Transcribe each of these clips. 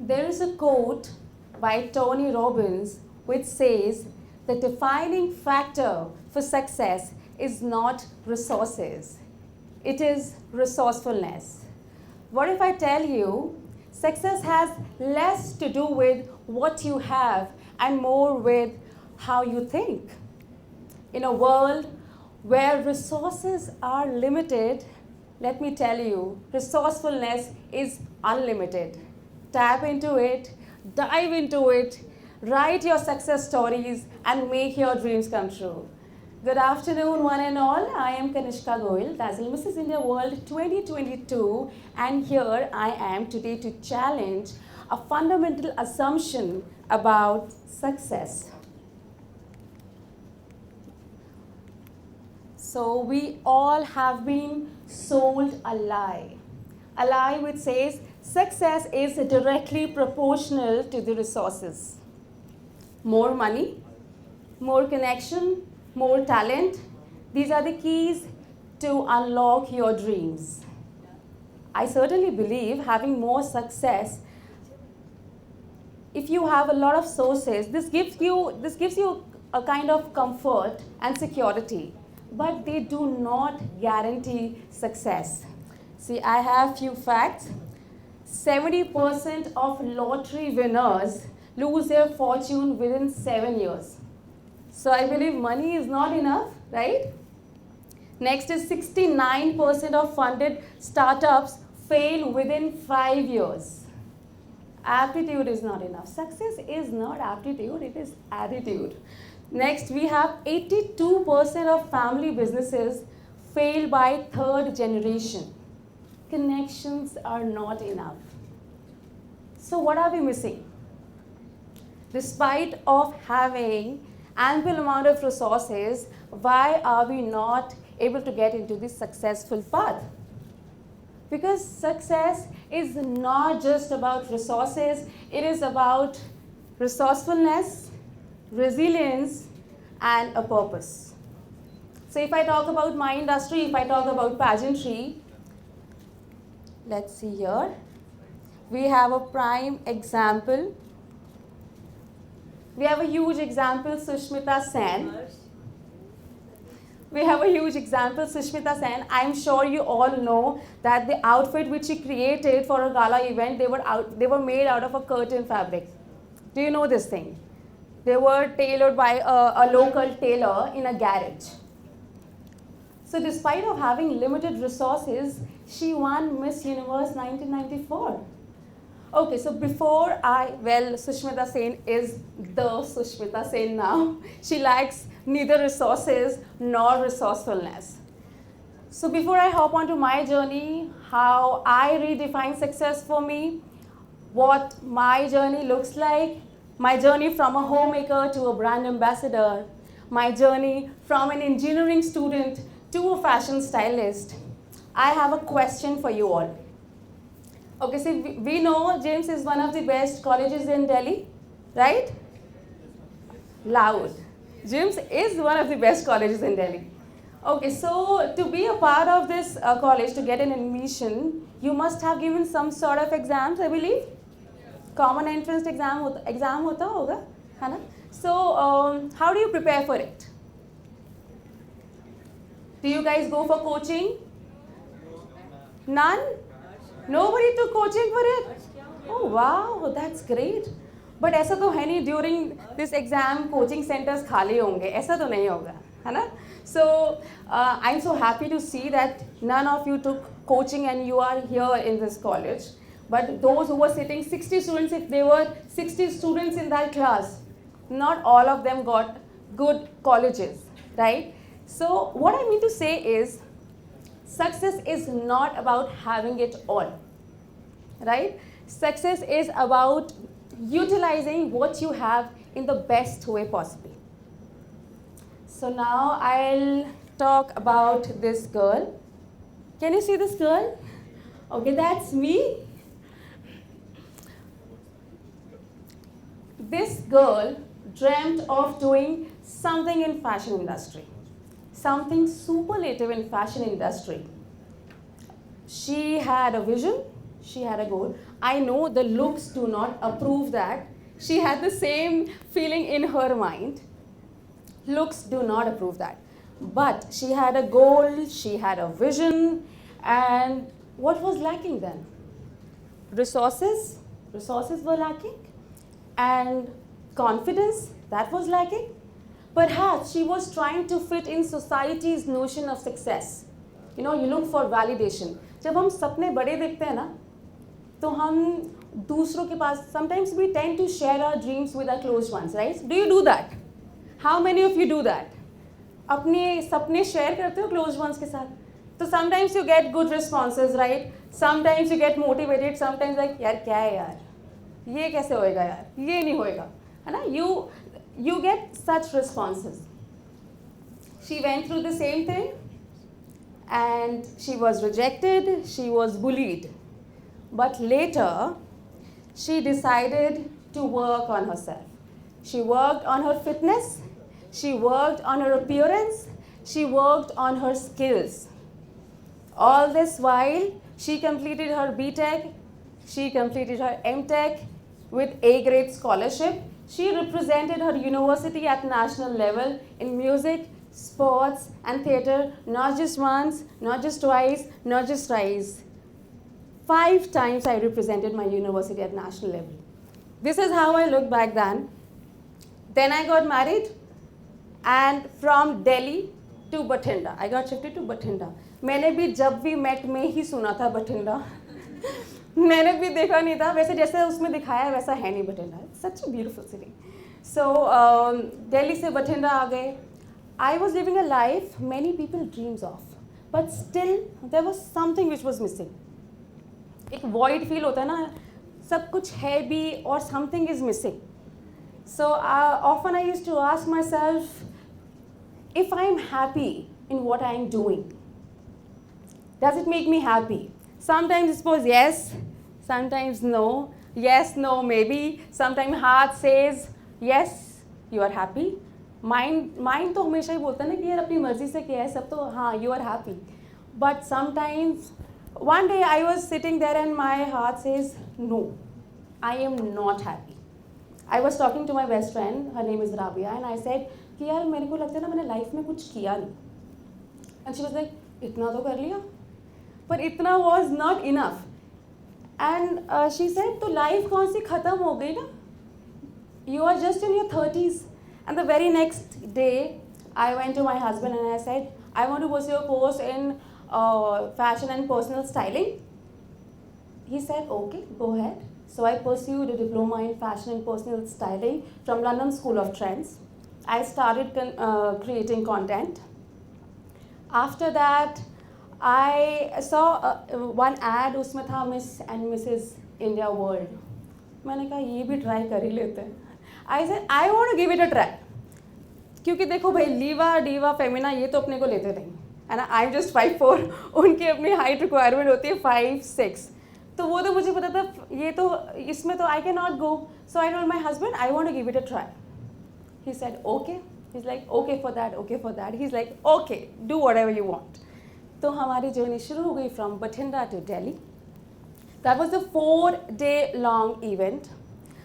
There is a quote by Tony Robbins which says the defining factor for success is not resources, it is resourcefulness. What if I tell you success has less to do with what you have and more with how you think? In a world where resources are limited, let me tell you, resourcefulness is unlimited. Tap into it, dive into it, write your success stories, and make your dreams come true. Good afternoon, one and all. I am Kanishka Goel, Dazzle Mrs. India World 2022, and here I am today to challenge a fundamental assumption about success. So we all have been sold a lie which says success is directly proportional to the resources. More money, more connection, more talent, these are the keys to unlock your dreams. I certainly believe having more success, if you have a lot of sources, this gives you a kind of comfort and security, but they do not guarantee success. See, I have few facts. 70% of lottery winners lose their fortune within 7 years. So I believe money is not enough, right? Next is 69% of funded startups fail within 5 years. Aptitude is not enough. Success is not aptitude, it is attitude. Next, we have 82% of family businesses fail by third generation. Connections are not enough. So what are we missing? Despite of having ample amount of resources, why are we not able to get into this successful path? Because success is not just about resources, it is about resourcefulness, resilience, and a purpose. So if I talk about my industry, if I talk about pageantry, let's see here. We have a prime example. We have a huge example, Sushmita Sen. We have a huge example, Sushmita Sen. I'm sure you all know that the outfit which she created for a gala event, they were made out of a curtain fabric. Do you know this thing? They were tailored by a local tailor in a garage. So despite of having limited resources, she won Miss Universe 1994. Okay, so Sushmita Sen is the Sushmita Sen now. She lacks neither resources nor resourcefulness. So before I hop onto my journey, how I redefine success for me, what my journey looks like, my journey from a homemaker to a brand ambassador, my journey from an engineering student to a fashion stylist, I have a question for you all. Okay, so we know JIMS is one of the best colleges in Delhi, right? Loud. JIMS is one of the best colleges in Delhi. Okay, so to be a part of this college, to get an admission, you must have given some sort of exams, I believe. Common entrance exam hota hoga, है ना? So how do you prepare for it? Do you guys go for coaching? None? Nobody took coaching for it? Oh wow, that's great. But ऐसा तो है नहीं during this exam coaching centers खाली होंगे, ऐसा तो नहीं होगा, है ना? So I'm so happy to see that none of you took coaching and you are here in this college. But those who were sitting 60 students, if there were 60 students in that class, not all of them got good colleges, right? So what I mean to say is, success is not about having it all, right? Success is about utilizing what you have in the best way possible. So now I'll talk about this girl. Can you see this girl? Okay, that's me. This girl dreamt of doing something in fashion industry, something superlative in fashion industry. She had a vision, She had a goal. I know the looks do not approve that. She had the same feeling in her mind. Looks do not approve that. But she had a goal, she had a vision, and what was lacking then? Resources were lacking, and confidence, that was lacking. Perhaps she was trying to fit in society's notion of success. You know, you look for validation. जब हम सपने बड़े देखते हैं ना, तो हम दूसरों के पास, sometimes we tend to share our dreams with our close ones, right? Do you do that? How many of you do that? अपने सपने share करते हो close ones के साथ? तो sometimes you get good responses, right? Sometimes you get motivated, sometimes like यार क्या है यार, ये कैसे होएगा यार, ये नहीं होएगा, है ना? You get such responses. She went through the same thing, and she was rejected, she was bullied. But later, she decided to work on herself. She worked on her fitness, she worked on her appearance, she worked on her skills. All this while, she completed her BTech, she completed her MTech with A-grade scholarship. She represented her university at national level in music, sports, and theatre, not just once, not just twice, not just thrice. 5 times I represented my university at national level. This is how I look back then. Then I got married, and from Delhi to Bathinda, I got shifted to Bathinda. मैंने भी जब भी met में ही सुना था बठिंडा. मैंने भी देखा नहीं था, वैसे जैसे उसमें दिखाया है वैसा है नहीं Bathinda. Such a beautiful city. So Delhi से बठिंडा आ गए. I was living a life many people dreams of, but still there was something which was missing. एक void feel होता है ना, सब कुछ है भी और something is missing. So often I used to ask myself, if I am happy in what I am doing, does it make me happy? Sometimes I suppose yes, sometimes no. Yes, no, maybe. Sometimes heart says yes, you are happy. Mind तो हमेशा ही बोलता है ना कि यार अपनी मर्जी से किया है सब तो हाँ, you are happy. But sometimes, one day I was sitting there and my heart says no, I am not happy. I was talking to my best friend, her name is Rabia, and I said कि यार मेरे को लगता है ना मैंने life में कुछ किया नहीं. And she was like, इतना तो कर लिया. But इतना was not enough. And she said, तो लाइफ कौन सी खत्म हो गई ना? You are just in your 30s. And the very next day, I went to my husband and I said, I want to pursue a course in fashion and personal styling. He said, okay, go ahead. So I pursued a diploma in fashion and personal styling from London School of Trends. I started creating content. After that, I saw one ad, उसमें था Miss and Mrs. India World. मैंने कहा ये भी try कर ही लेते हैं. I said I want to give it a try. क्योंकि देखो भाई लीवा, डीवा, फेमिना ये तो अपने को लेते नहीं. And I'm just 5'4", उनकी अपनी height requirement होती है 5'6". तो वो तो मुझे पता था ये तो इसमें तो I cannot go. So I told my husband I want to give it a try. He said okay. He's like okay for that, okay for that. He's like okay, do whatever you want. तो हमारी journey शुरू हो गई from Bathinda to Delhi. That was a 4-day long event.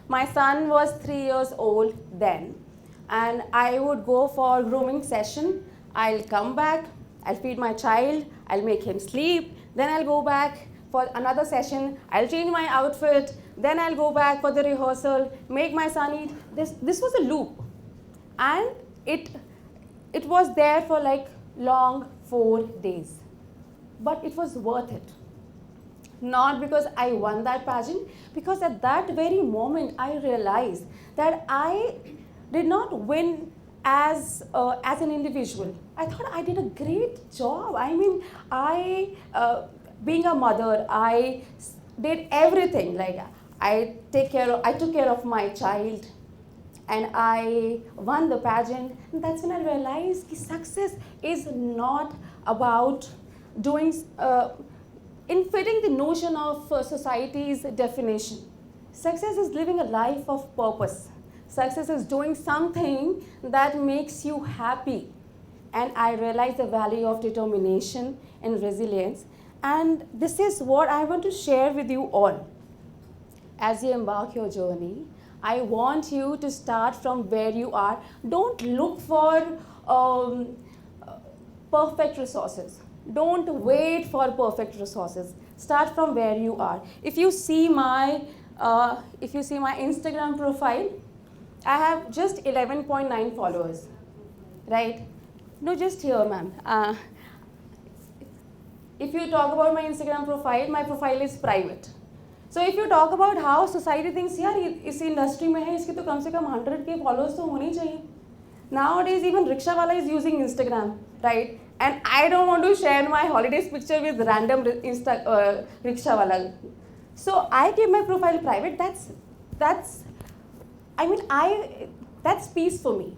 My son was 3 years old then, and I would go for grooming session. I'll come back, I'll feed my child, I'll make him sleep, then I'll go back for another session, I'll change my outfit, then I'll go back for the rehearsal, make my son eat. This was a loop, and it was there for like long 4 days. But it was worth it. Not because I won that pageant, because at that very moment I realized that I did not win as an individual. I thought I did a great job. I mean, being a mother, I did everything. Like I took care of my child, and I won the pageant. And that's when I realized that success is not about doing in fitting the notion of society's definition. Success is living a life of purpose. Success is doing something that makes you happy. And I realized the value of determination and resilience. And this is what I want to share with you all. As you embark your journey, I want you to start from where you are. Don't look for perfect resources. Don't wait for perfect resources. Start from where you are. If you see my Instagram profile, I have just 11.9 followers, right? No, just here, ma'am. If you talk about my Instagram profile, my profile is private. So if you talk about how society thinks, यार इस industry में है, इसके तो कम से कम 100K followers तो होने चाहिए. Nowadays, even rickshaw wala is using Instagram, right? And I don't want to share my holidays picture with random rickshaw wala. So I keep my profile private. That's peace for me.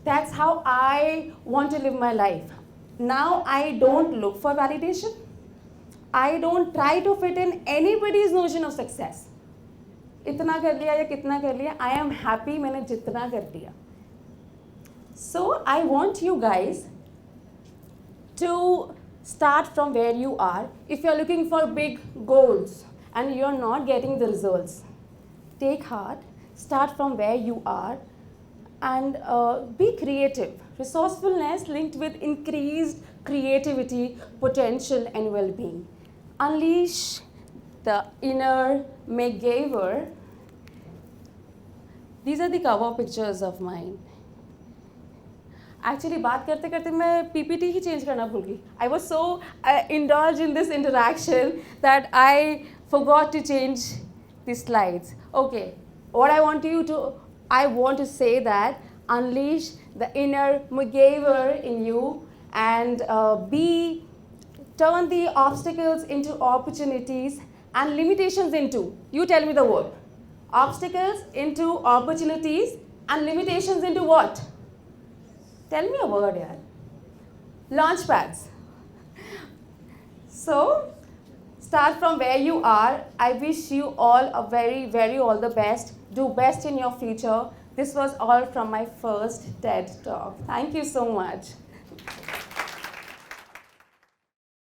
That's how I want to live my life. Now I don't look for validation. I don't try to fit in anybody's notion of success. इतना कर लिया या कितना कर लिया, I am happy मैंने जितना कर लिया. So I want you guys to start from where you are. If you're looking for big goals and you're not getting the results, take heart, start from where you are, and be creative. Resourcefulness linked with increased creativity, potential, and well-being. Unleash the inner MacGyver. These are the cover pictures of mine. Actually, बात करते करते मैं PPT ही change करना भूल गई. I was so indulged in this interaction that I forgot to change the slides. Okay, what I want to say that unleash the inner MacGyver in you and turn the obstacles into opportunities and limitations into, you tell me the word, obstacles into opportunities and limitations into what? Tell me a word here. Launch pads. So, start from where you are. I wish you all a very, very all the best. Do best in your future. This was all from my first TED Talk. Thank you so much.